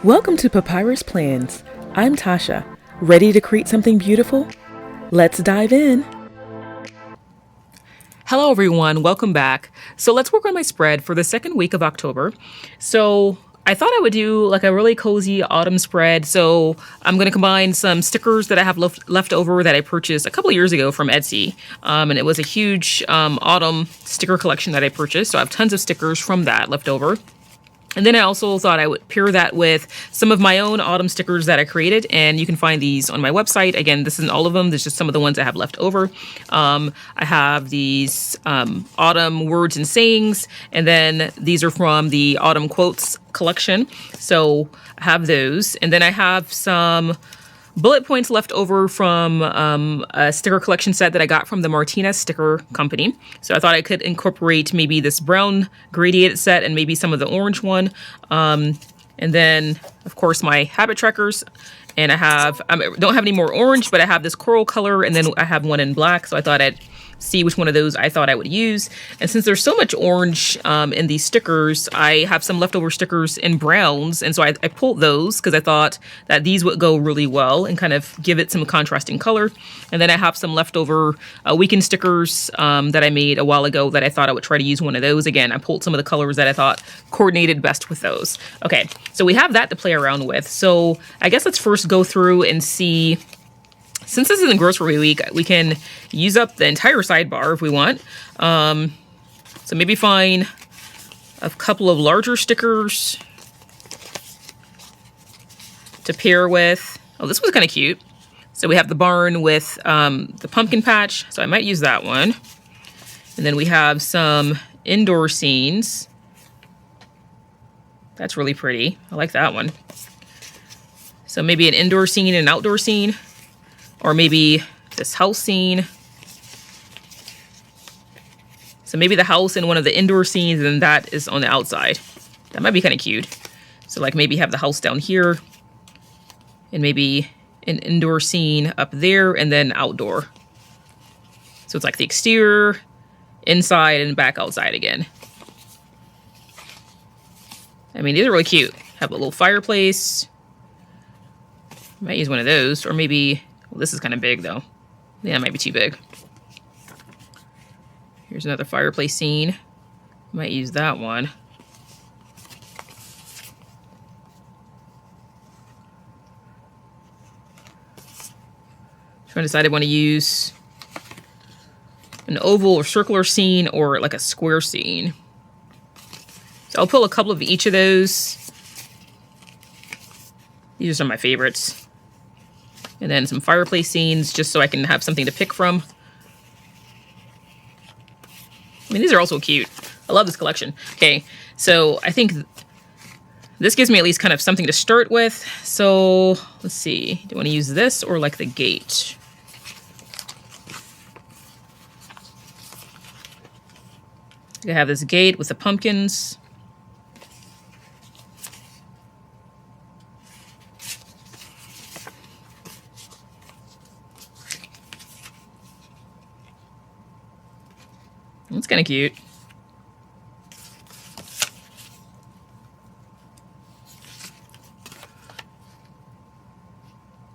Welcome to Papyrus Plans. I'm Tasha. Ready to create something beautiful? Let's dive in. Hello everyone, welcome back. So let's work on my spread for the second week of October. So I thought I would do like a really cozy autumn spread. So I'm going to combine some stickers that I have left over that I purchased a couple of years ago from Etsy. And it was a huge autumn sticker collection that I purchased. So I have tons of stickers from that left over. And then I also thought I would pair that with some of my own autumn stickers that I created, and you can find these on my website. Again, this isn't all of them. There's just some of the ones I have left over. I have these autumn words and sayings, and then these are from the autumn quotes collection. So I have those. And then I have some bullet points left over from a sticker collection set that I got from the Martinez Sticker Company. So I thought I could incorporate maybe this brown gradiated set and maybe some of the orange one. And then, of course, my habit trackers. And I don't have any more orange, but I have this coral color, and then I have one in black. So I thought I'd see which one of those I thought I would use. And since there's so much orange in these stickers, I have some leftover stickers in browns. And so I pulled those because I thought that these would go really well and kind of give it some contrasting color. And then I have some leftover weekend stickers that I made a while ago that I thought I would try to use one of those. Again, I pulled some of the colors that I thought coordinated best with those. Okay, so we have that to play around with. So I guess let's first go through and see. Since this isn't grocery week, we can use up the entire sidebar if we want. So maybe find a couple of larger stickers to pair with. Oh, this was kind of cute. So we have the barn with the pumpkin patch. So I might use that one. And then we have some indoor scenes. That's really pretty. I like that one. So maybe an indoor scene and an outdoor scene. Or maybe this house scene. So maybe the house in one of the indoor scenes, and that is on the outside. That might be kind of cute. So like maybe have the house down here, and maybe an indoor scene up there, and then outdoor. So it's like the exterior, inside, and back outside again. I mean, these are really cute. Have a little fireplace. Might use one of those, or maybe. Well, this is kind of big, though. Yeah, it might be too big. Here's another fireplace scene. Might use that one. Trying to decide I want to use an oval or circular scene or like a square scene. So I'll pull a couple of each of those. These are some of my favorites. And then some fireplace scenes, just so I can have something to pick from. I mean, these are also cute. I love this collection. Okay, so I think this gives me at least kind of something to start with. So let's see. Do I want to use this or like the gate? I have this gate with the pumpkins. It's kind of cute.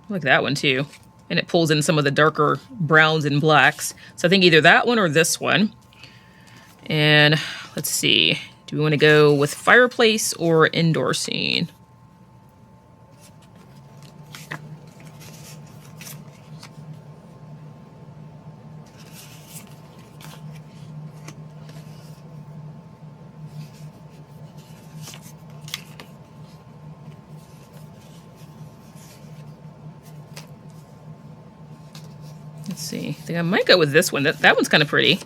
I like that one too. And it pulls in some of the darker browns and blacks. So I think either that one or this one. And let's see. Do we want to go with fireplace or indoor scene? Let's see. I think I might go with this one. That one's kind of pretty.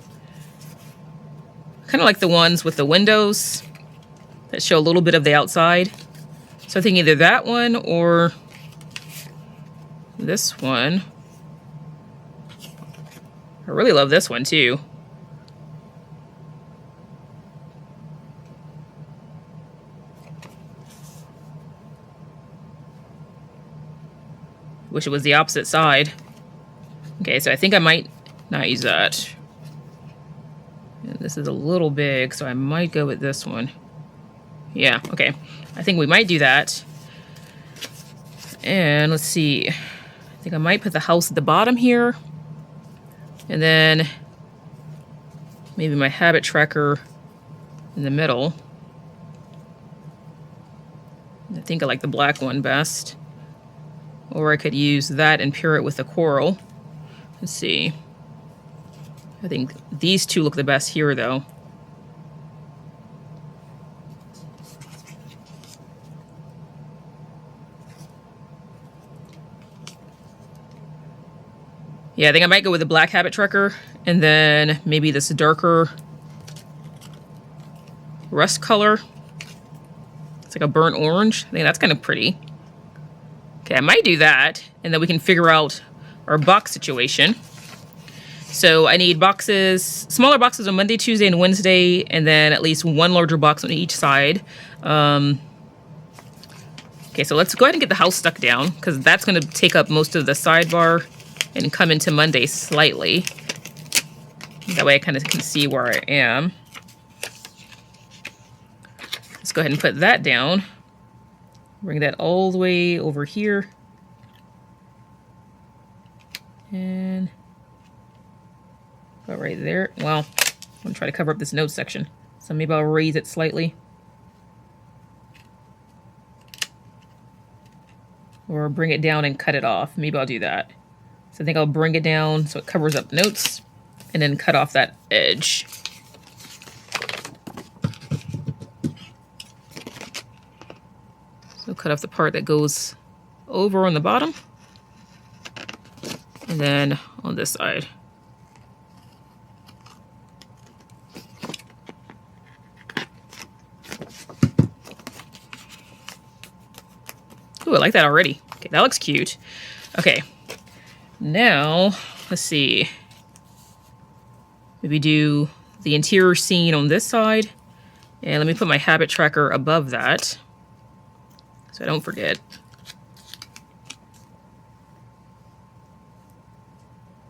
Kind of like the ones with the windows that show a little bit of the outside. So I think either that one or this one. I really love this one too. Wish it was the opposite side. Okay, so I think I might not use that. This is a little big, so I might go with this one. Yeah, okay. I think we might do that. And let's see. I think I might put the house at the bottom here. And then maybe my habit tracker in the middle. I think I like the black one best. Or I could use that and pair it with the coral. Let's see. I think these two look the best here, though. Yeah, I think I might go with the black habit tracker and then maybe this darker rust color. It's like a burnt orange. I think that's kind of pretty. Okay, I might do that, and then we can figure out our box situation. So I need boxes, smaller boxes on Monday, Tuesday, and Wednesday, and then at least one larger box on each side. Okay, so let's go ahead and get the house stuck down, because that's going to take up most of the sidebar and come into Monday slightly. That way I kind of can see where I am. Let's go ahead and put that down. Bring that all the way over here. And about right there. Well, I'm going to try to cover up this note section. So maybe I'll raise it slightly. Or bring it down and cut it off. Maybe I'll do that. So I think I'll bring it down so it covers up notes and then cut off that edge. So cut off the part that goes over on the bottom and then on this side. Ooh, I like that already. Okay, that looks cute. Okay. Now, let's see. Maybe do the interior scene on this side. And let me put my habit tracker above that so I don't forget.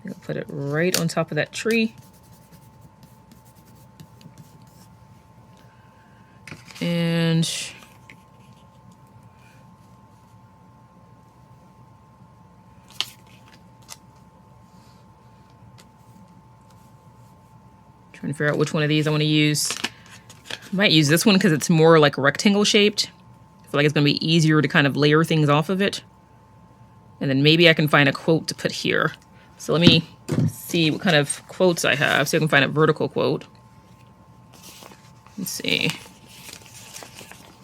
I'll put it right on top of that tree. And trying to figure out which one of these I want to use. I might use this one because it's more like rectangle shaped. I feel like it's going to be easier to kind of layer things off of it. And then maybe I can find a quote to put here. So let me see what kind of quotes I have so I can find a vertical quote. Let's see.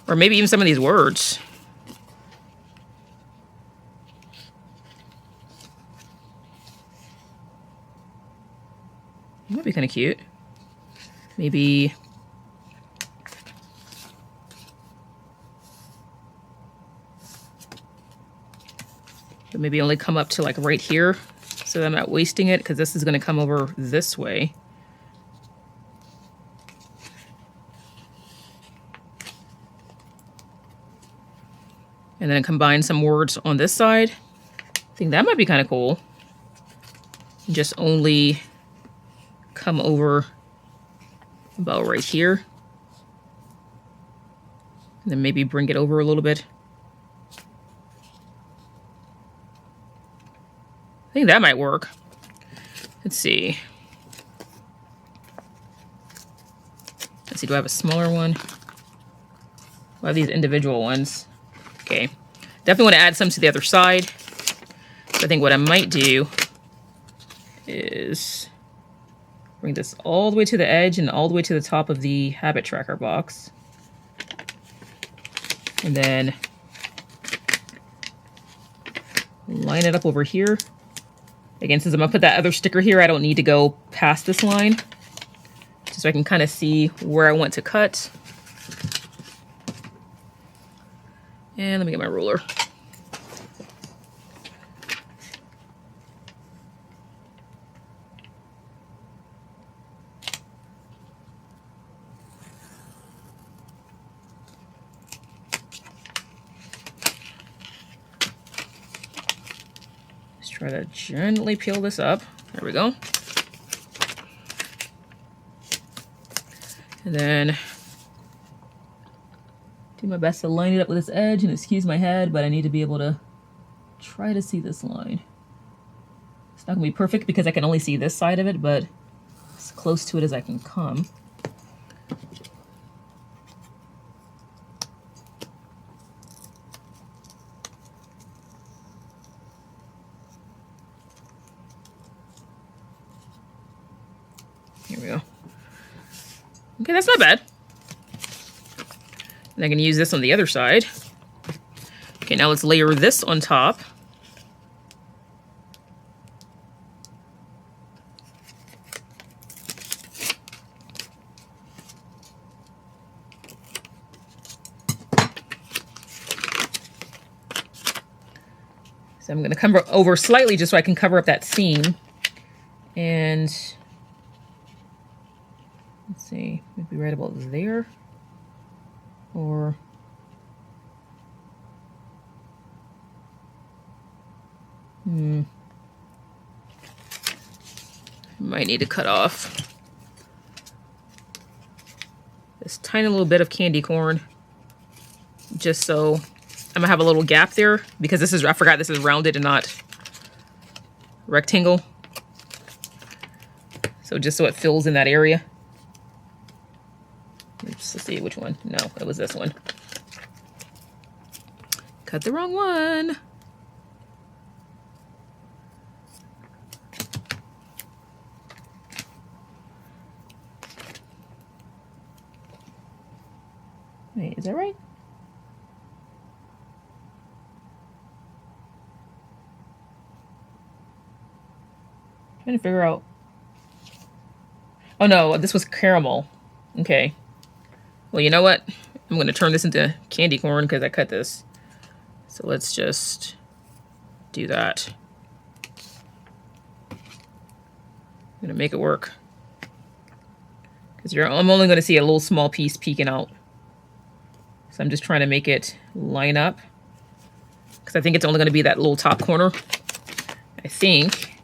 Or maybe even some of these words. That'd be kind of cute. Maybe maybe only come up to like right here so that I'm not wasting it, because this is going to come over this way. And then combine some words on this side. I think that might be kind of cool. Just only come over about right here. And then maybe bring it over a little bit. I think that might work. Let's see. Let's see, do I have a smaller one? I have these individual ones. Okay. Definitely want to add some to the other side. So I think what I might do is bring this all the way to the edge and all the way to the top of the habit tracker box. And then line it up over here. Again, since I'm going to put that other sticker here, I don't need to go past this line. Just so I can kind of see where I want to cut. And let me get my ruler. Try to gently peel this up. There we go. And then do my best to line it up with this edge, and excuse my head, but I need to be able to try to see this line. It's not gonna be perfect because I can only see this side of it, but as close to it as I can come. Here we go. Okay, that's not bad. And I can use this on the other side. Okay, now let's layer this on top. So I'm going to come over slightly just so I can cover up that seam. And let's see, maybe right about there. Or might need to cut off this tiny little bit of candy corn, just so I'm gonna have a little gap there, because this is, I forgot this is rounded and not rectangle. So just so it fills in that area. Oops, let's see which one. No, it was this one. Cut the wrong one. Wait, is that right? Trying to figure out. Oh no, this was caramel. Okay. Well, you know what? I'm going to turn this into candy corn because I cut this. So let's just do that. I'm going to make it work. Because I'm only going to see a little small piece peeking out. So I'm just trying to make it line up. Because I think it's only going to be that little top corner. I think.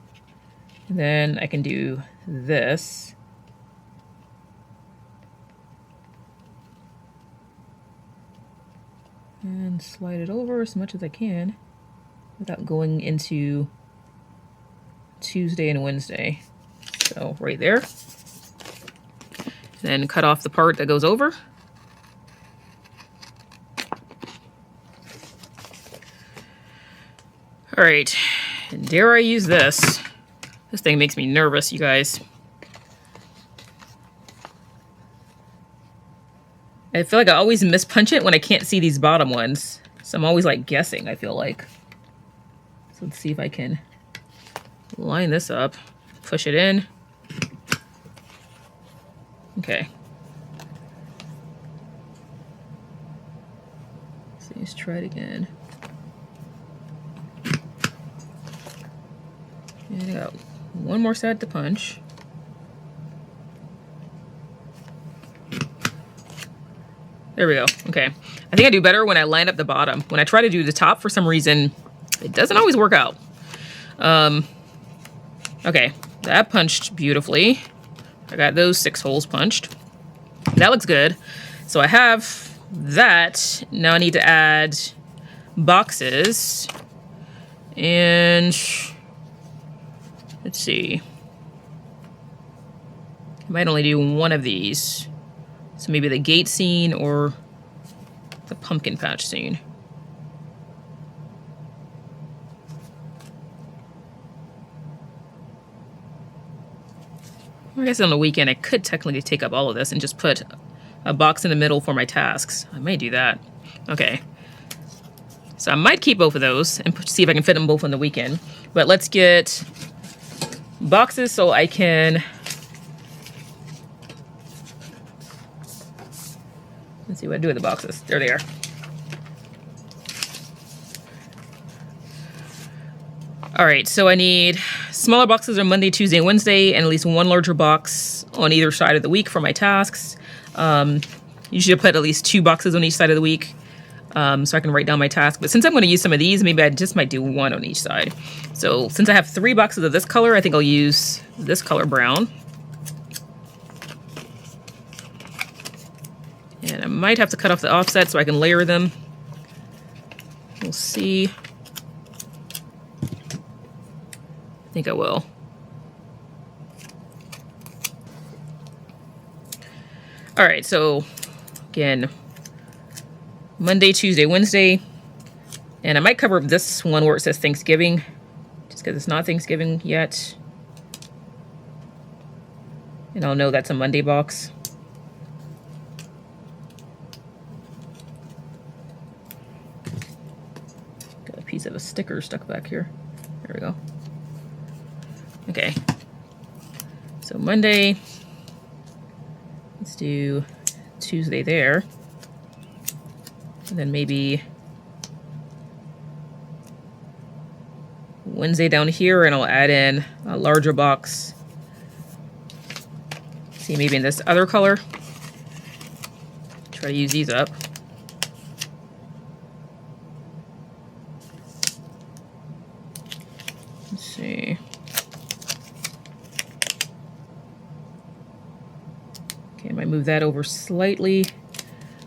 Then I can do this. And slide it over as much as I can without going into Tuesday and Wednesday. So right there. Then cut off the part that goes over. All right, and dare I use this? This thing makes me nervous, you guys. I feel like I always mispunch it when I can't see these bottom ones. So I'm always like guessing, I feel like. So let's see if I can line this up, push it in. Okay. So let's try it again. And I got one more side to punch. There we go. Okay. I think I do better when I line up the bottom. When I try to do the top, for some reason, it doesn't always work out. Okay. That punched beautifully. I got those 6 holes punched. That looks good. So I have that. Now I need to add boxes. And let's see. I might only do one of these. So maybe the gate scene or the pumpkin patch scene. I guess on the weekend I could technically take up all of this and just put a box in the middle for my tasks. I may do that. Okay. So I might keep both of those and see if I can fit them both on the weekend. But let's get boxes so I can... Let's see what I do with the boxes. There they are. All right, so I need smaller boxes on Monday, Tuesday, and Wednesday, and at least one larger box on either side of the week for my tasks. Usually I put at least 2 boxes on each side of the week so I can write down my task. But since I'm going to use some of these, maybe I just might do 1 on each side. So since I have 3 boxes of this color, I think I'll use this color brown. And I might have to cut off the offset so I can layer them. We'll see. think I will. All right, so again, Monday, Tuesday, Wednesday, and I might cover up this one where it says Thanksgiving, just because it's not Thanksgiving yet. And I'll know that's a Monday box. Got a piece of a sticker stuck back here. There we go. Okay. So Monday, let's do Tuesday there. And then maybe Wednesday down here, and I'll add in a larger box. See, maybe in this other color. Try to use these up. Let's see. Okay, I might move that over slightly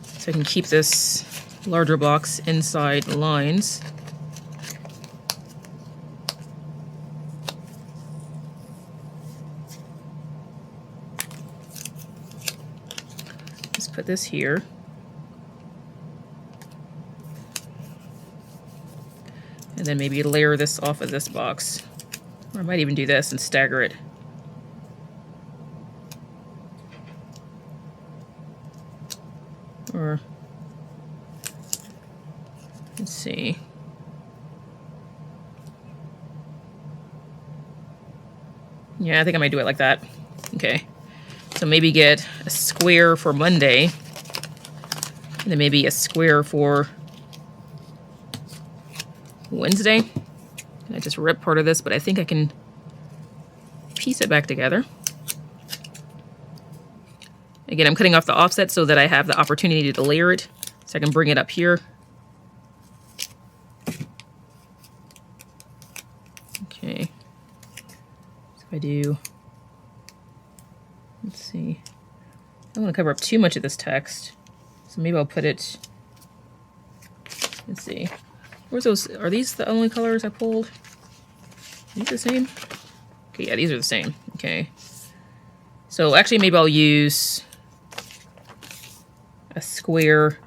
so I can keep this larger box inside the lines. Put this here. And then maybe layer this off of this box. Or I might even do this and stagger it. Or, let's see. Yeah, I think I might do it like that. Okay. So maybe get a square for Monday, and then maybe a square for Wednesday. And I just ripped part of this, but I think I can piece it back together. Again, I'm cutting off the offset so that I have the opportunity to layer it, so I can bring it up here. Okay. So if I do... Let's see. I don't want to cover up too much of this text, so maybe I'll put it. Let's see. Where's those? Are these the only colors I pulled? Are these the same? Okay, yeah, these are the same. Okay. So actually, maybe I'll use a square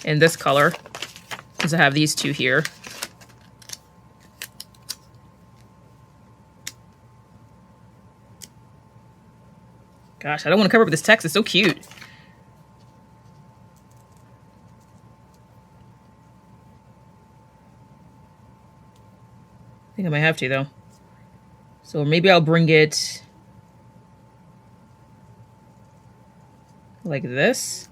in this color, because I have these two here. Gosh, I don't want to cover up this text. It's so cute. I think I might have to, though. So maybe I'll bring it like this.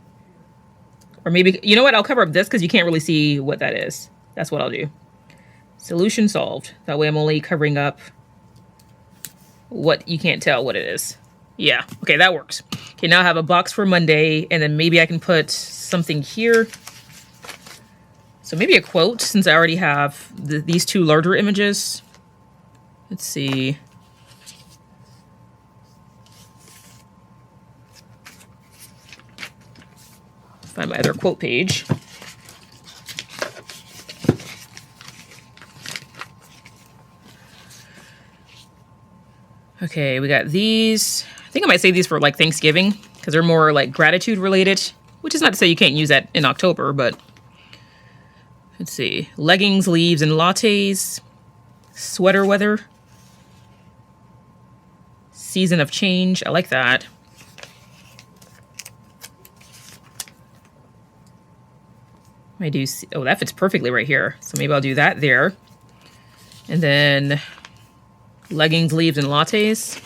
Or maybe, you know what? I'll cover up this because you can't really see what that is. That's what I'll do. Solution solved. That way I'm only covering up what you can't tell what it is. Yeah, okay, that works. Okay, now I have a box for Monday, and then maybe I can put something here. So maybe a quote, since I already have these two larger images. Let's see. Find my other quote page. Okay, we got these. I think I might save these for like Thanksgiving because they're more like gratitude related, which is not to say you can't use that in October, but let's see. Leggings, leaves, and lattes. Sweater weather. Season of change. I like that. I do see, oh, that fits perfectly right here. So maybe I'll do that there. And then leggings, leaves, and lattes.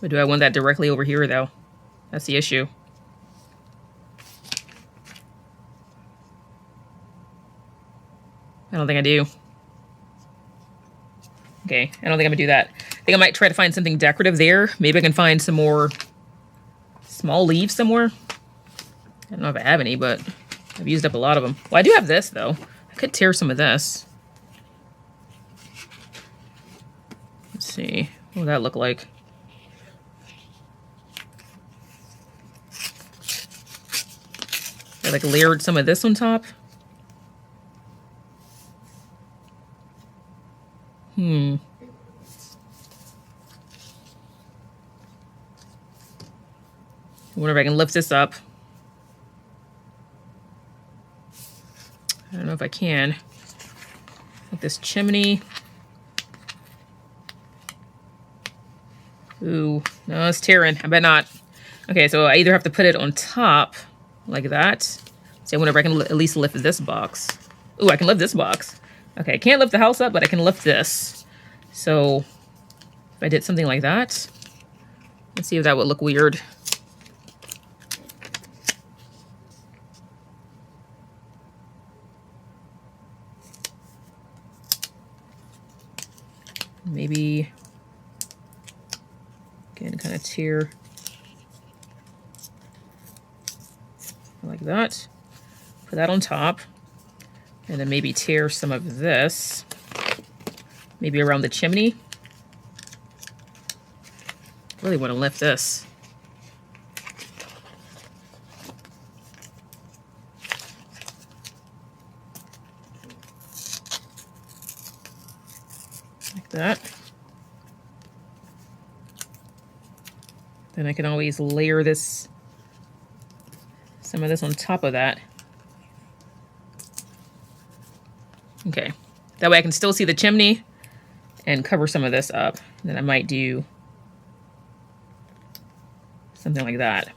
But do I want that directly over here, though? That's the issue. I don't think I do. Okay, I don't think I'm gonna do that. I think I might try to find something decorative there. Maybe I can find some more small leaves somewhere. I don't know if I have any, but I've used up a lot of them. Well, I do have this, though. I could tear some of this. Let's see. What would that look like? I like layered some of this on top. I wonder if I can lift this up. I don't know if I can. Like this chimney. Ooh, no, it's tearing. I bet not. Okay, so I either have to put it on top like that. See, I wonder if I can at least lift this box. Ooh, I can lift this box. Okay, I can't lift the house up, but I can lift this. So if I did something like that, let's see if that would look weird. Maybe, again, kind of tear like that. Put that on top. And then maybe tear some of this. Maybe around the chimney. Really want to lift this. Like that. Then I can always layer this, some of this on top of that. Okay, that way I can still see the chimney and cover some of this up. Then I might do something like that.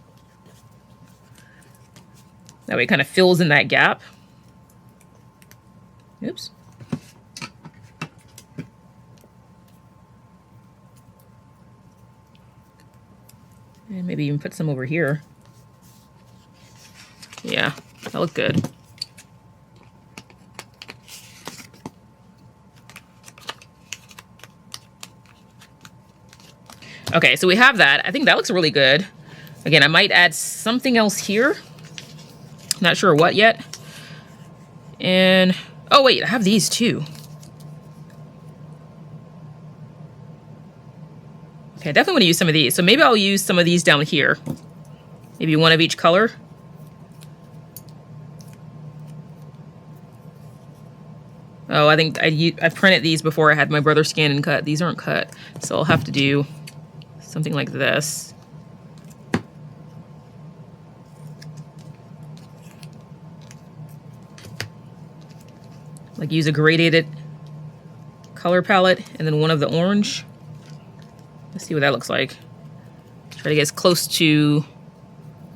That way it kind of fills in that gap. Oops. And maybe even put some over here. Yeah, that looks good. Okay, so we have that. I think that looks really good. Again, I might add something else here. Not sure what yet. And, oh wait, I have these too. Okay, I definitely want to use some of these. So maybe I'll use some of these down here. Maybe one of each color. Oh, I think I printed these before I had my brother scan and cut. These aren't cut, so I'll have to do something like this. Like use a gradated color palette and then one of the orange. Let's see what that looks like. Try to get as close to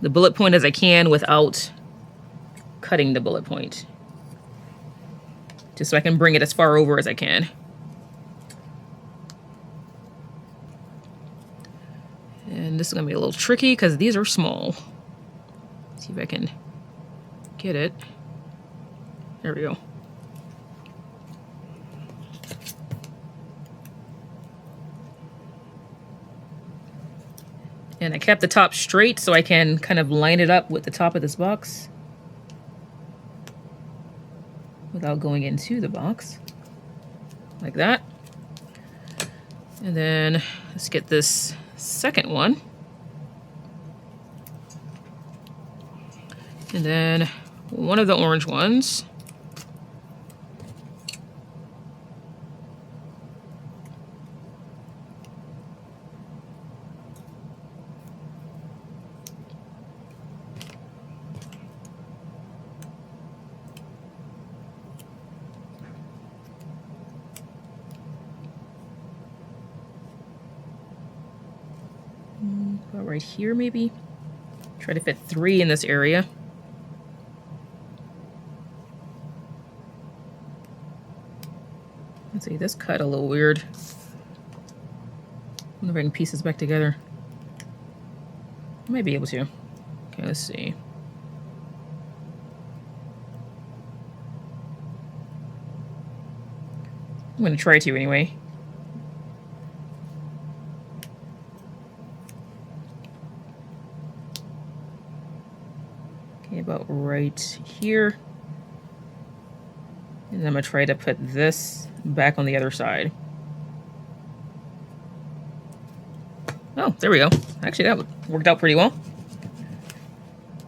the bullet point as I can without cutting the bullet point. Just so I can bring it as far over as I can. And this is gonna be a little tricky because these are small. Let's see if I can get it. There we go. And I kept the top straight so I can kind of line it up with the top of this box without going into the box, like that. And then let's get this second one. And then one of the orange ones. About right here, maybe. Try to fit 3 in this area. Let's see, this cut a little weird. I wonder if I can piece this back together. I might be able to. Okay, let's see. I'm gonna try to anyway. Okay, about right here. And then I'm gonna try to put this back on the other side. Oh, there we go. Actually, that worked out pretty well.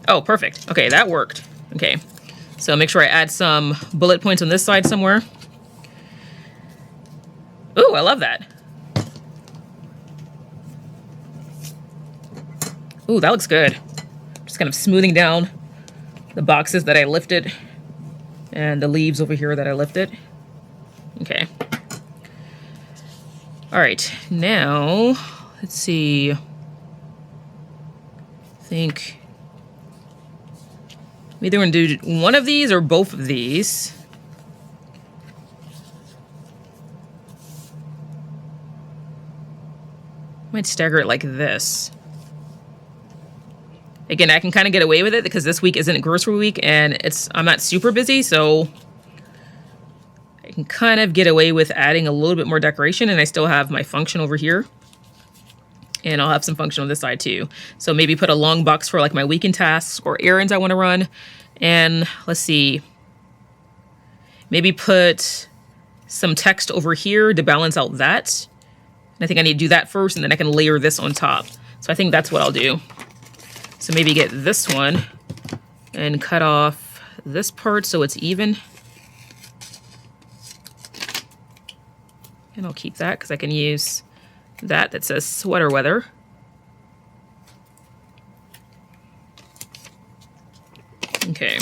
Oh, perfect. Okay, that worked. Okay, so make sure I add some bullet points on this side somewhere. Ooh, I love that. Ooh, that looks good. Just kind of smoothing down the boxes that I lifted and the leaves over here that I lifted. Okay. All right, now let's see. I think I'm either gonna do one of these or both of these. Might stagger it like this. Again, I can kind of get away with it because this week isn't grocery week and I'm not super busy, so I can kind of get away with adding a little bit more decoration, and I still have my function over here. And I'll have some function on this side too. So maybe put a long box for like my weekend tasks or errands I want to run. And let's see, maybe put some text over here to balance out that. And I think I need to do that first, and then I can layer this on top. So I think that's what I'll do. So maybe get this one and cut off this part so it's even. And I'll keep that because I can use that says sweater weather. Okay,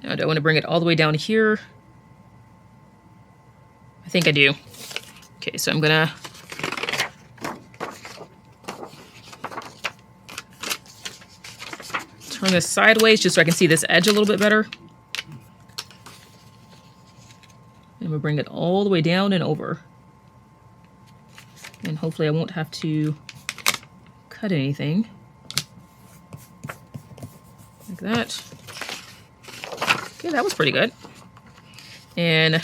now do I want to bring it all the way down here? I think I do. Okay, so I'm gonna turn this sideways just so I can see this edge a little bit better. And we'll bring it all the way down and over. And hopefully I won't have to cut anything. Like that. Okay, that was pretty good. And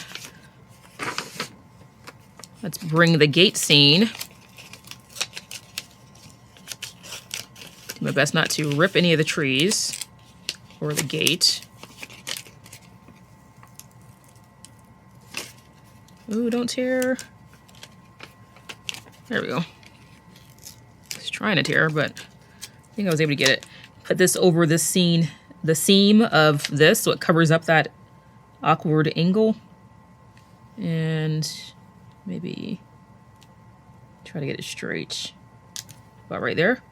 let's bring the gate scene. Do my best not to rip any of the trees or the gate. Ooh, don't tear. There we go. I was trying to tear, but I think I was able to get it. Put this over this scene, the seam of this, so it covers up that awkward angle. And maybe try to get it straight. About right there.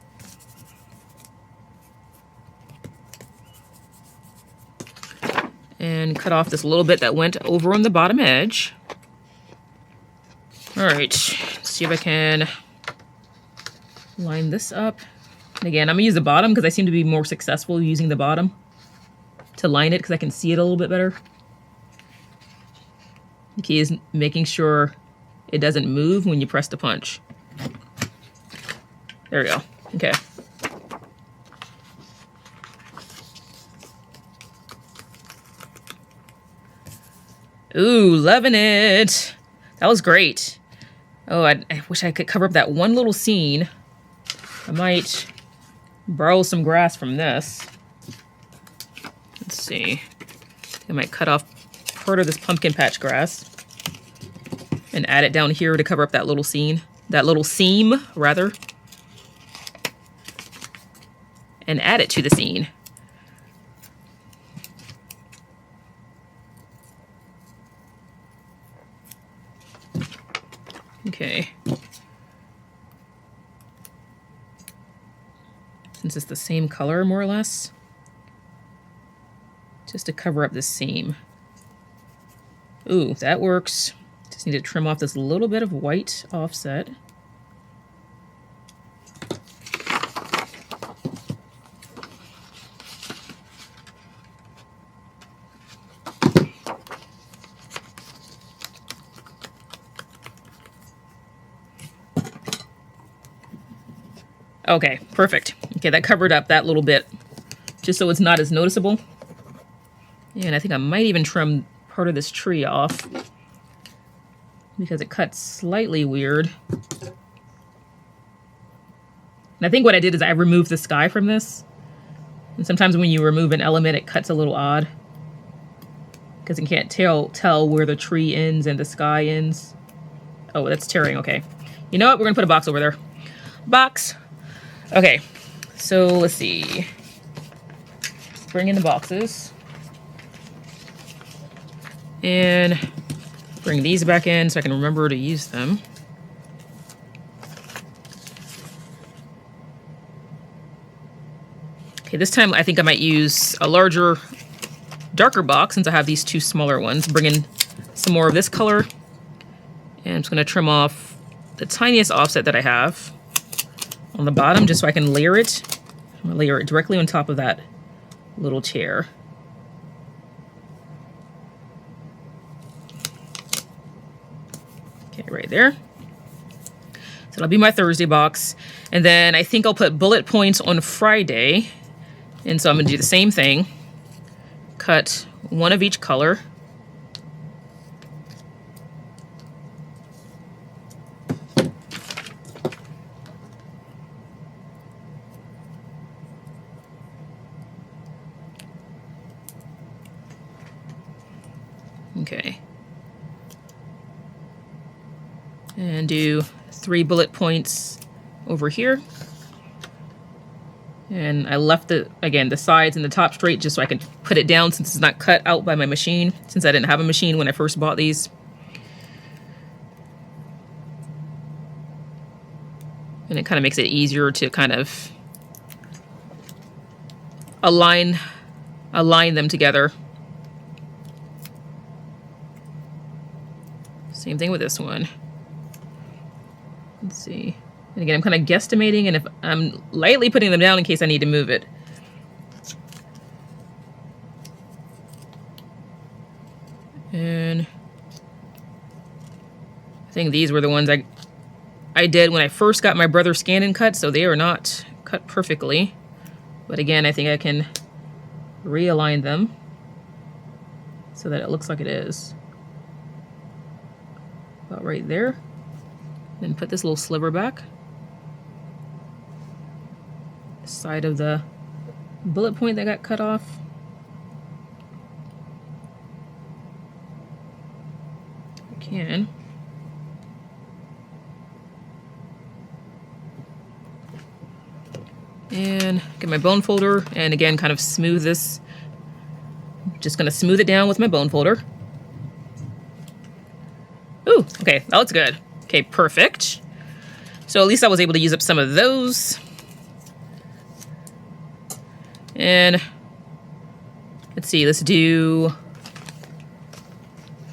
And cut off this little bit that went over on the bottom edge. All right, let's see if I can line this up. And again, I'm gonna use the bottom because I seem to be more successful using the bottom to line it because I can see it a little bit better. The key is making sure it doesn't move when you press the punch. There we go, okay. Ooh, loving it. That was great. Oh, I wish I could cover up that one little scene. I might borrow some grass from this. Let's see. I might cut off part of this pumpkin patch grass and add it down here to cover up that little scene. That little seam, rather. And add it to the scene. Okay. Since it's the same color, more or less, just to cover up this seam. Ooh, that works. Just need to trim off this little bit of white offset. Okay, perfect. Okay, that covered up that little bit, just so it's not as noticeable. And I think I might even trim part of this tree off because it cuts slightly weird. And I think what I did is I removed the sky from this. And sometimes when you remove an element, it cuts a little odd because you can't tell where the tree ends and the sky ends. Oh, that's tearing, okay. You know what, we're gonna put a box over there. Box. Okay, so let's see. Bring in the boxes. And Bring these back in so I can remember to use them. Okay, this time I think I might use a larger, darker box since I have these two smaller ones. Bring in some more of this color. And I'm just going to trim off the tiniest offset that I have on the bottom just so I can layer it. I'm going to layer it directly on top of that little chair. Okay, right there. So that'll be my Thursday box. And then I think I'll put bullet points on Friday. And so I'm going to do the same thing. Cut one of each color. Okay. And do 3 bullet points over here. And I left the sides and the top straight just so I can put it down since it's not cut out by my machine, since I didn't have a machine when I first bought these. And it kind of makes it easier to kind of align them together. Same thing with this one. Let's see. And again, I'm kind of guesstimating, and if I'm lightly putting them down in case I need to move it. And I think these were the ones I did when I first got my brother scanned and cut, so they are not cut perfectly. But again, I think I can realign them so that it looks like it is. About right there. Then put this little sliver back. Side of the bullet point that got cut off. I can. And get my bone folder, and again, kind of smooth this. Just gonna smooth it down with my bone folder. Ooh, okay, that looks good. Okay, perfect. So at least I was able to use up some of those. And let's see, let's do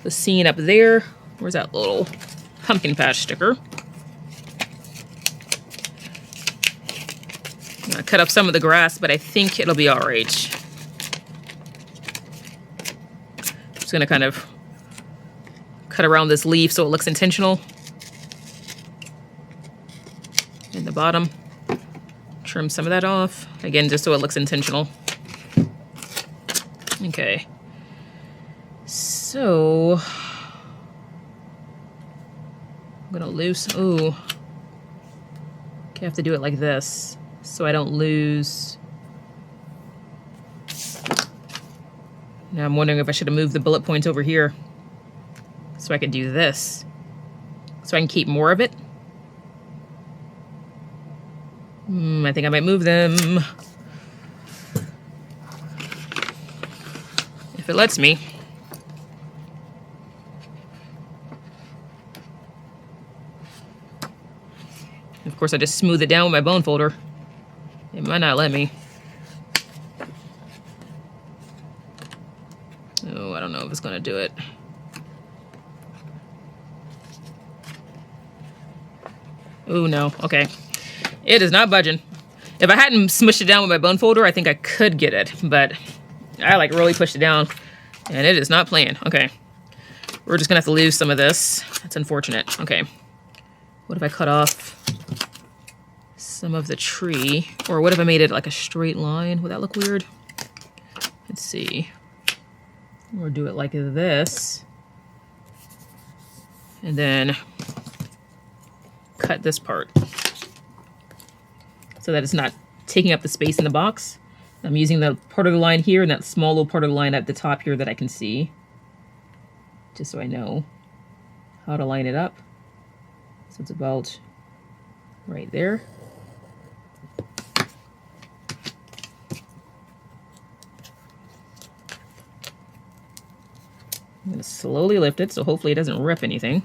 the scene up there. Where's that little pumpkin patch sticker? I'm gonna cut up some of the grass, but I think it'll be all right. Just gonna kind of cut around this leaf so it looks intentional. In the bottom, trim some of that off. Again, just so it looks intentional. Okay. So I'm gonna lose. Ooh. Okay, I have to do it like this so I don't lose. Now I'm wondering if I should have moved the bullet points over here so I could do this, so I can keep more of it. I think I might move them. If it lets me. Of course, I just smooth it down with my bone folder. It might not let me. Oh, I don't know if it's gonna do it. Oh no, okay. It is not budging. If I hadn't smushed it down with my bone folder, I think I could get it, but I like really pushed it down and it is not playing. Okay. We're just gonna have to lose some of this. That's unfortunate. Okay. What if I cut off some of the tree? Or what if I made it like a straight line? Would that look weird? Let's see. Or do it like this. And then cut this part so that it's not taking up the space in the box. I'm using the part of the line here and that small little part of the line at the top here that I can see, just so I know how to line it up. So it's about right there. I'm gonna slowly lift it, so hopefully it doesn't rip anything.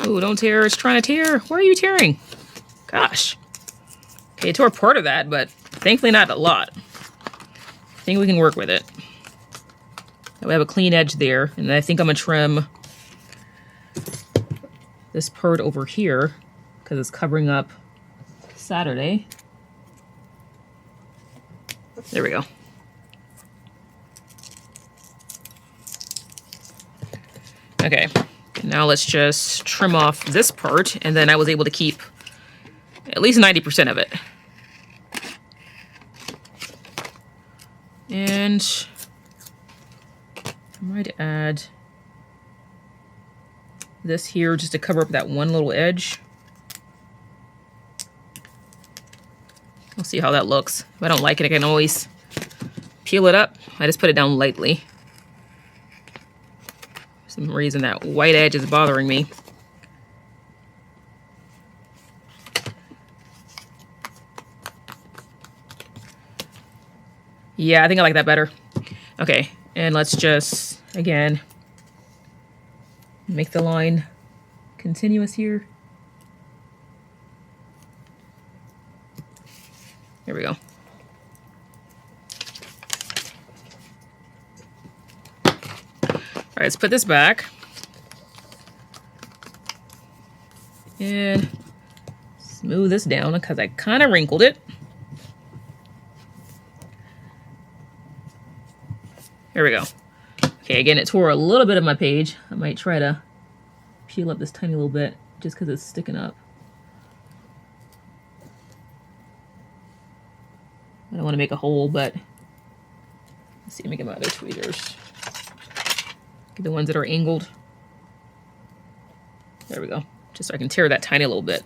Oh, don't tear. It's trying to tear. Why are you tearing? Gosh. Okay, it tore part of that, but thankfully not a lot. I think we can work with it. We have a clean edge there, and I think I'm going to trim this part over here because it's covering up Saturday. There we go. Okay. Now let's just trim off this part, and then I was able to keep at least 90% of it. And I might add this here just to cover up that one little edge. We'll see how that looks. If I don't like it, I can always peel it up. I just put it down lightly. For some reason that white edge is bothering me. Yeah, I think I like that better. Okay, and let's just, again, make the line continuous here. There we go. All right, let's put this back. And smooth this down because I kind of wrinkled it. There we go. Okay, again, it tore a little bit of my page. I might try to peel up this tiny little bit just because it's sticking up. I don't want to make a hole, but let's see, let me get my other tweezers. Get the ones that are angled. There we go. Just so I can tear that tiny little bit.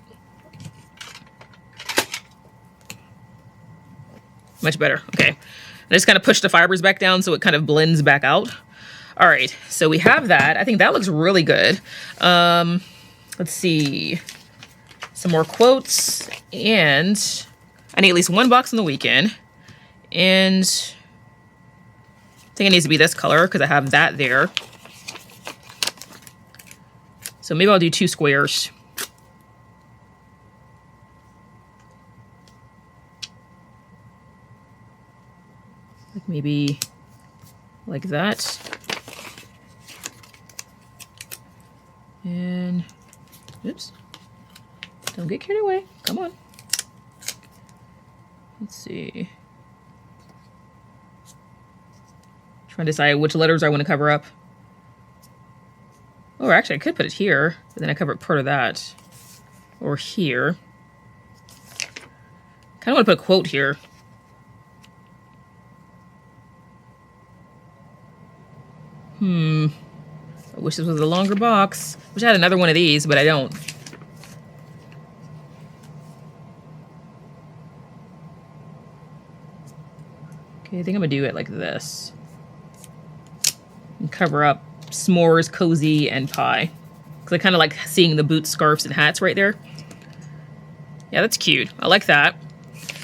Much better. Okay. I just kind of push the fibers back down so it kind of blends back out. All right. So we have that. I think that looks really good. Let's see. Some more quotes. And I need at least one box on the weekend. And I think it needs to be this color because I have that there. So maybe I'll do 2 squares. Like maybe like that. And oops. Don't get carried away. Come on. Let's see. Trying to decide which letters I want to cover up. Or actually, I could put it here, but then I cover part of that. Or here. Kind of want to put a quote here. I wish this was a longer box. Wish I had another one of these, but I don't. Okay, I think I'm gonna do it like this. And cover up s'mores, cozy, and pie. Because I kind of like seeing the boots, scarves, and hats right there. Yeah, that's cute. I like that.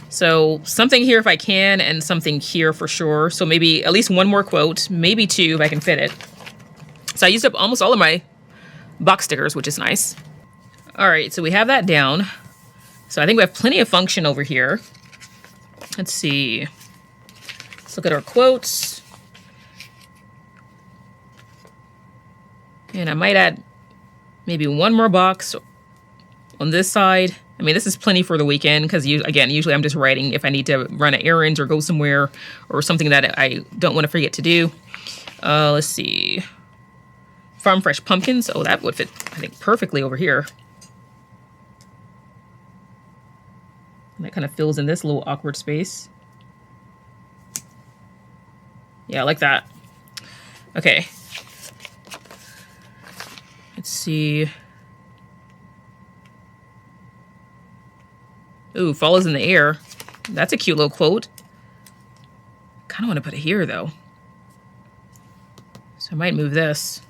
So something here if I can, and something here for sure. So maybe at least one more quote, maybe 2 if I can fit it. So I used up almost all of my box stickers, which is nice. All right, so we have that down. So I think we have plenty of function over here. Let's see. Let's look at our quotes. And I might add maybe one more box on this side. I mean, this is plenty for the weekend because, again, usually I'm just writing if I need to run an errand or go somewhere or something that I don't want to forget to do. Let's see. Farm fresh pumpkins. Oh, that would fit, I think, perfectly over here. And that kind of fills in this little awkward space. Yeah, I like that. Okay. Let's see. Ooh, fall is in the air. That's a cute little quote. Kind of want to put it here, though. So I might move this.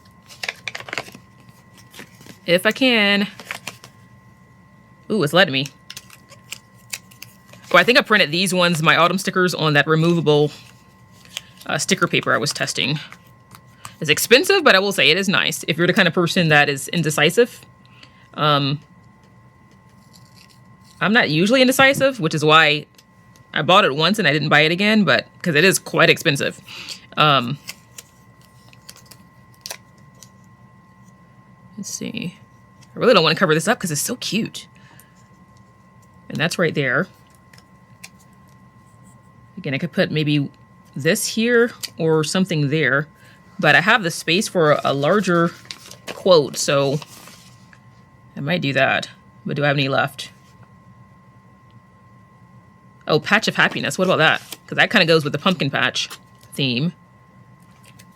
if I can. Ooh, it's letting me. Oh, I think I printed these ones, my autumn stickers, on that removable sticker paper I was testing. It's expensive, but I will say it is nice if you're the kind of person that is indecisive. I'm not usually indecisive, which is why I bought it once and I didn't buy it again, but because it is quite expensive. Let's see. I really don't want to cover this up because it's so cute. And that's right there. Again, I could put maybe this here or something there, but I have the space for a larger quote, so I might do that. But do I have any left? Oh, Patch of Happiness. What about that? Because that kind of goes with the pumpkin patch theme.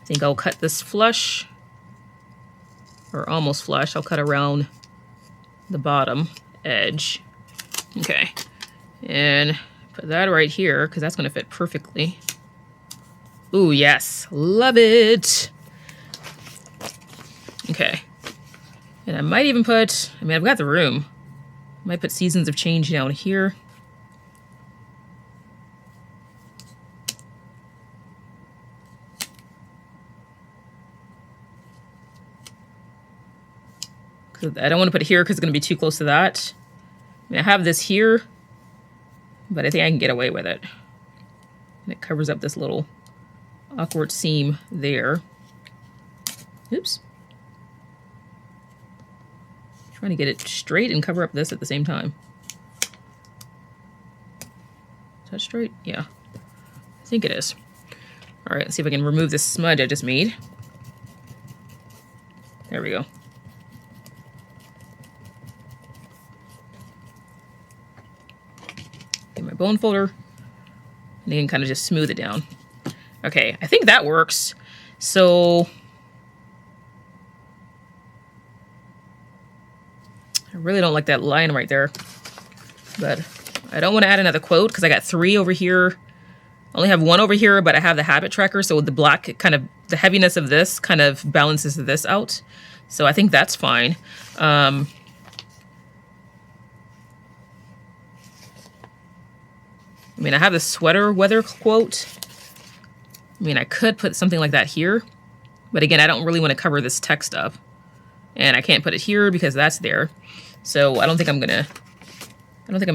I think I'll cut this flush, or almost flush. I'll cut around the bottom edge. Okay. And put that right here, because that's going to fit perfectly. Ooh, yes. Love it. Okay. And I might even put, I mean, I've got the room. I might put Seasons of Change down here. I don't want to put it here because it's going to be too close to that. I mean, I have this here, but I think I can get away with it. And it covers up this little awkward seam there. Oops. Trying to get it straight and cover up this at the same time. Is that straight? Yeah. I think it is. All right, let's see if I can remove this smudge I just made. There we go. Get my bone folder. And you can kind of just smooth it down. Okay, I think that works. So I really don't like that line right there, but I don't want to add another quote because I got 3 over here. I only have 1 over here, but I have the habit tracker, so the black kind of, the heaviness of this kind of balances this out. So I think that's fine. I mean, I have the sweater weather quote. I mean, I could put something like that here, but again, I don't really want to cover this text up. And I can't put it here because that's there. So I don't think I'm gonna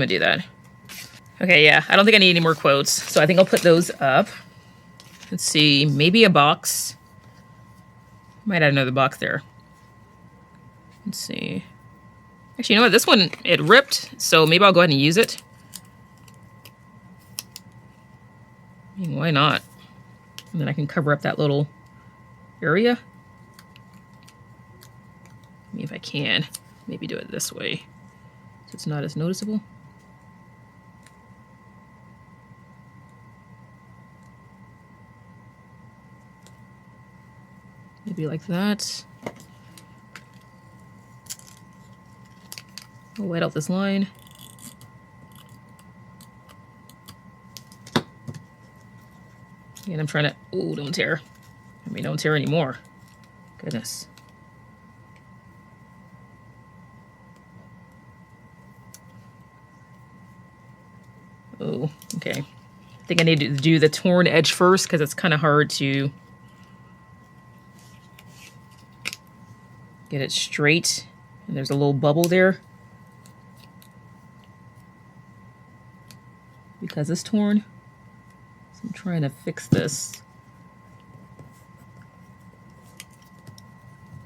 do that. Okay, yeah, I don't think I need any more quotes. So I think I'll put those up. Let's see, maybe a box. Might add another box there. Let's see. Actually, you know what? This one, it ripped, so maybe I'll go ahead and use it. I mean, why not? And then I can cover up that little area. If I can, maybe do it this way so it's not as noticeable. Maybe like that. I'll white out this line. And I'm trying to, oh, don't tear. I mean, don't tear anymore. Goodness. Oh, okay. I think I need to do the torn edge first because it's kind of hard to get it straight. And there's a little bubble there because it's torn. So I'm trying to fix this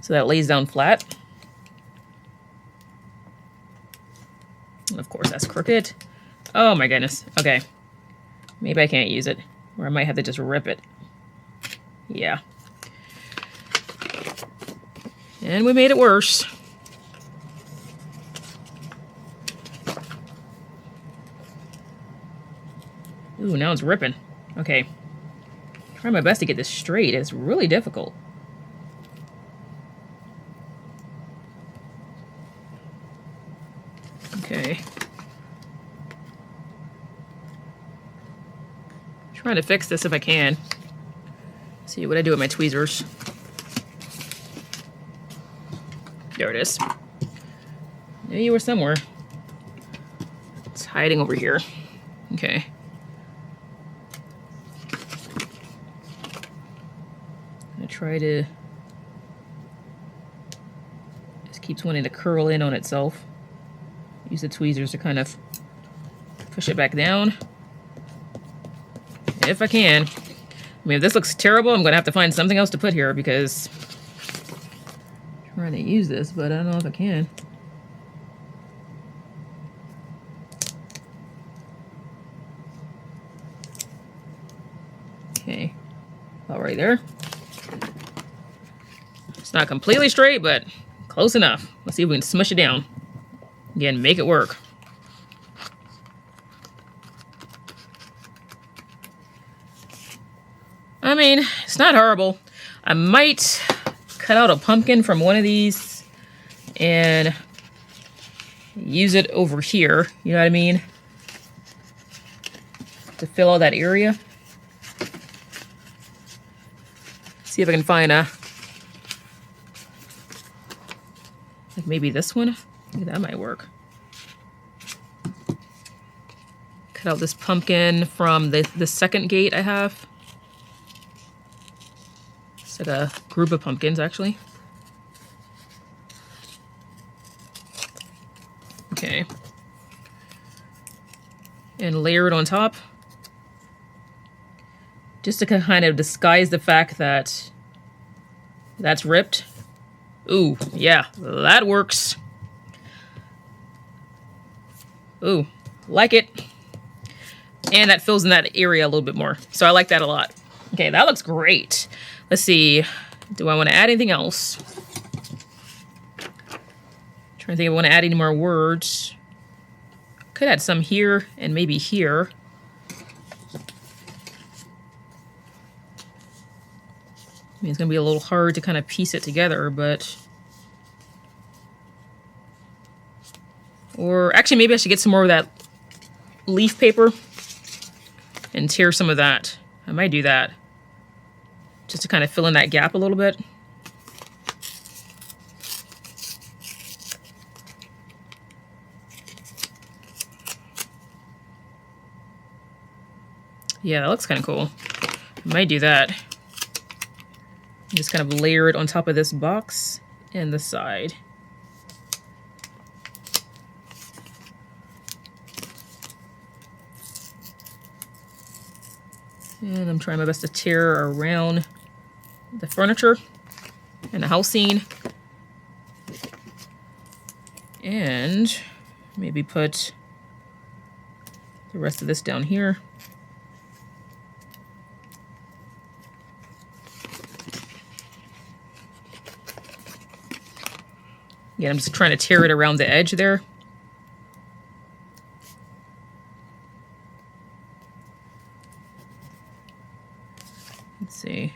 so that it lays down flat. And of course, that's crooked. Oh my goodness. Okay. Maybe I can't use it. Or I might have to just rip it. Yeah. And we made it worse. Ooh, now it's ripping. Okay. Try my best to get this straight. It's really difficult. Okay. Trying to fix this if I can. See what I do with my tweezers. There it is. Knew you were somewhere. It's hiding over here. Okay. I try to... Just keeps wanting to curl in on itself. Use the tweezers to kind of push it back down. If I can. I mean, if this looks terrible, I'm going to have to find something else to put here because I'm trying to use this, but I don't know if I can. Okay. All right there. It's not completely straight, but close enough. Let's see if we can smush it down. Again, make it work. I mean, it's not horrible. I might cut out a pumpkin from one of these and use it over here. You know what I mean? To fill all that area. See if I can find a... like maybe this one. I think that might work. Cut out this pumpkin from the second gate I have. It's like a group of pumpkins, actually. Okay. And layer it on top. Just to kind of disguise the fact that that's ripped. Ooh, yeah, that works. Ooh, like it. And that fills in that area a little bit more. So I like that a lot. Okay, that looks great. Let's see. Do I want to add anything else? Trying to think if I want to add any more words. Could add some here and maybe here. I mean, it's going to be a little hard to kind of piece it together, but... Or actually, maybe I should get some more of that leaf paper and tear some of that. I might do that. Just to kind of fill in that gap a little bit. Yeah, that looks kind of cool. I might do that. Just kind of layer it on top of this box and the side. And I'm trying my best to tear around the furniture and the house scene. And maybe put the rest of this down here. Yeah, I'm just trying to tear it around the edge there. Let's see.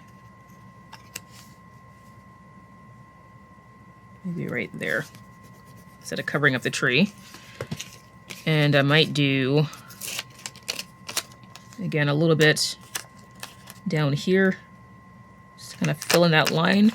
Maybe right there. Instead of covering up the tree. And I might do, again, a little bit down here. Just kind of fill in that line.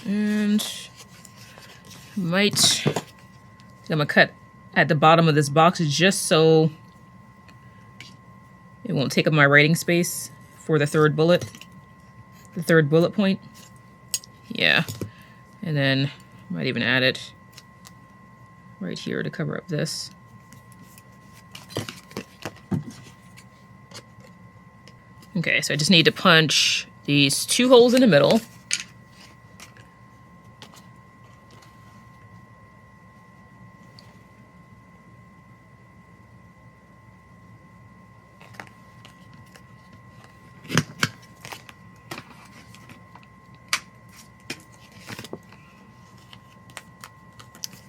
And I'm gonna cut at the bottom of this box just so it won't take up my writing space for the third bullet point. Yeah, and then I might even add it right here to cover up this. Okay, so I just need to punch these 2 holes in the middle.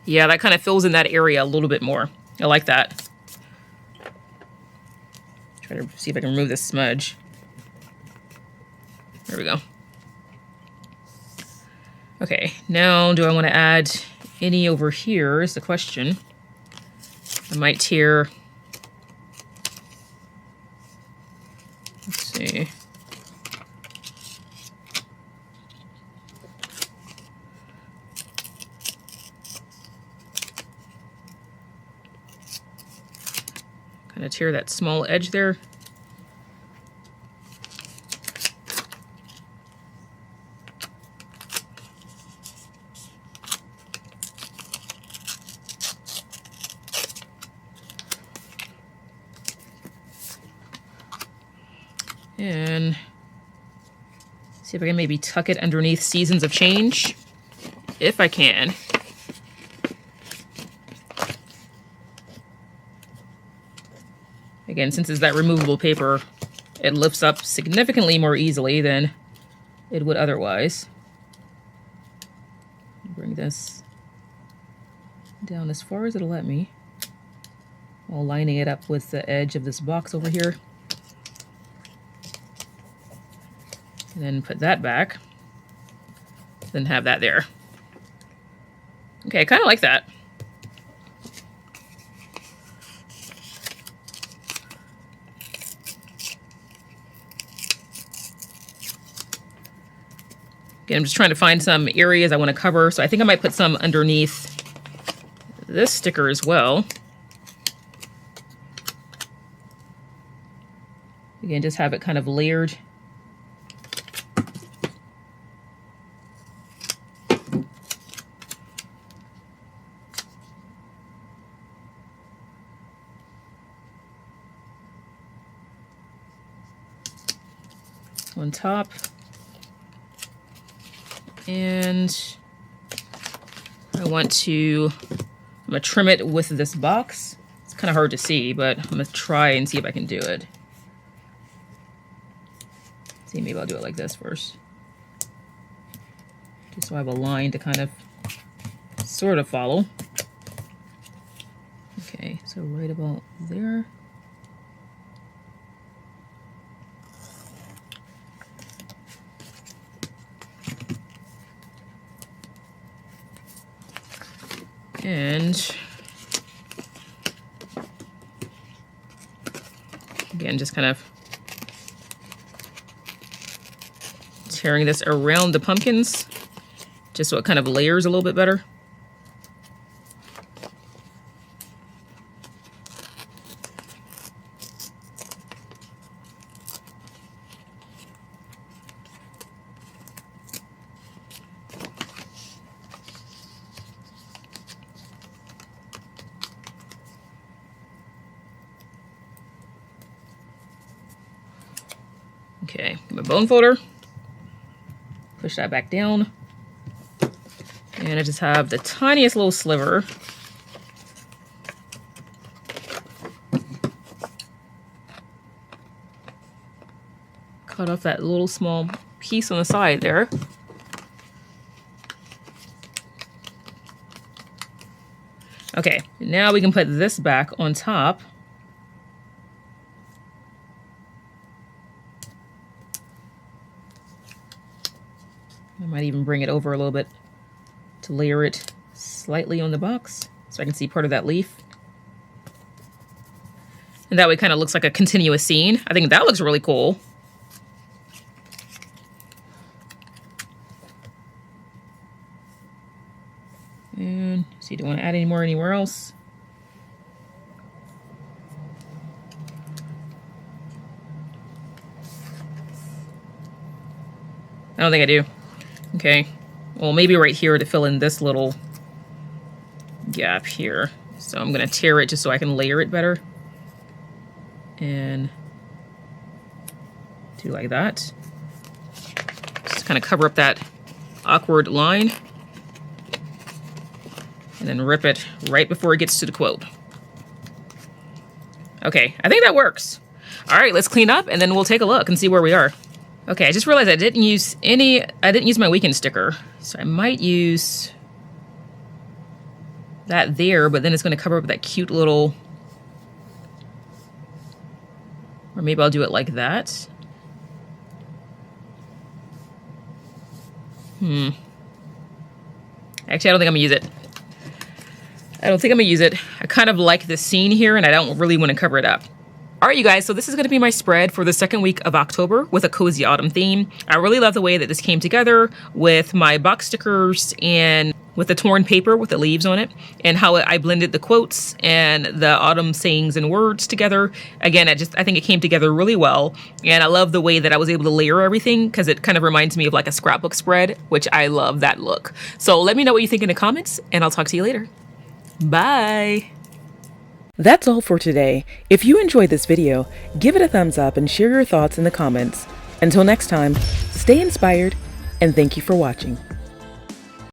Yeah, that kind of fills in that area a little bit more. I like that. Try to see if I can remove this smudge. There we go. Okay, now do I want to add any over here is the question. I might tear... Let's see. Kind of tear that small edge there. And see if I can maybe tuck it underneath Seasons of Change, if I can. Again, since it's that removable paper, it lifts up significantly more easily than it would otherwise. Bring this down as far as it'll let me, while lining it up with the edge of this box over here. And then put that back. Then have that there. Okay, I kind of like that. Again, I'm just trying to find some areas I want to cover, so I think I might put some underneath this sticker as well. Again, just have it kind of layered. On top. And I'm going to trim it with this box. It's kind of hard to see, but I'm going to try and see if I can do it. See, maybe I'll do it like this first. Just so I have a line to kind of sort of follow. Okay, so right about there. And again, just kind of tearing this around the pumpkins, just so it kind of layers a little bit better. Okay, my bone folder. Push that back down. And I just have the tiniest little sliver. Cut off that little small piece on the side there. Okay, now we can put this back on top. I might even bring it over a little bit to layer it slightly on the box so I can see part of that leaf. And that way it kind of looks like a continuous scene. I think that looks really cool. And see, do I want to add any more anywhere else? I don't think I do. Okay, well, maybe right here to fill in this little gap here. So I'm going to tear it just so I can layer it better. And do like that. Just kind of cover up that awkward line. And then rip it right before it gets to the quote. Okay, I think that works. All right, let's clean up and then we'll take a look and see where we are. Okay, I just realized I didn't use my weekend sticker. So I might use that there, but then it's going to cover up that cute little, or maybe I'll do it like that. Actually, I don't think I'm gonna use it. I don't think I'm gonna use it. I kind of like the scene here and I don't really want to cover it up. All right, you guys, so this is going to be my spread for the second week of October with a cozy autumn theme. I really love the way that this came together with my box stickers and with the torn paper with the leaves on it, and how I blended the quotes and the autumn sayings and words together. Again, I think it came together really well, and I love the way that I was able to layer everything because it kind of reminds me of like a scrapbook spread, which I love that look. So let me know what you think in the comments, and I'll talk to you later. Bye. That's all for today. If you enjoyed this video, give it a thumbs up and share your thoughts in the comments. Until next time, stay inspired and thank you for watching.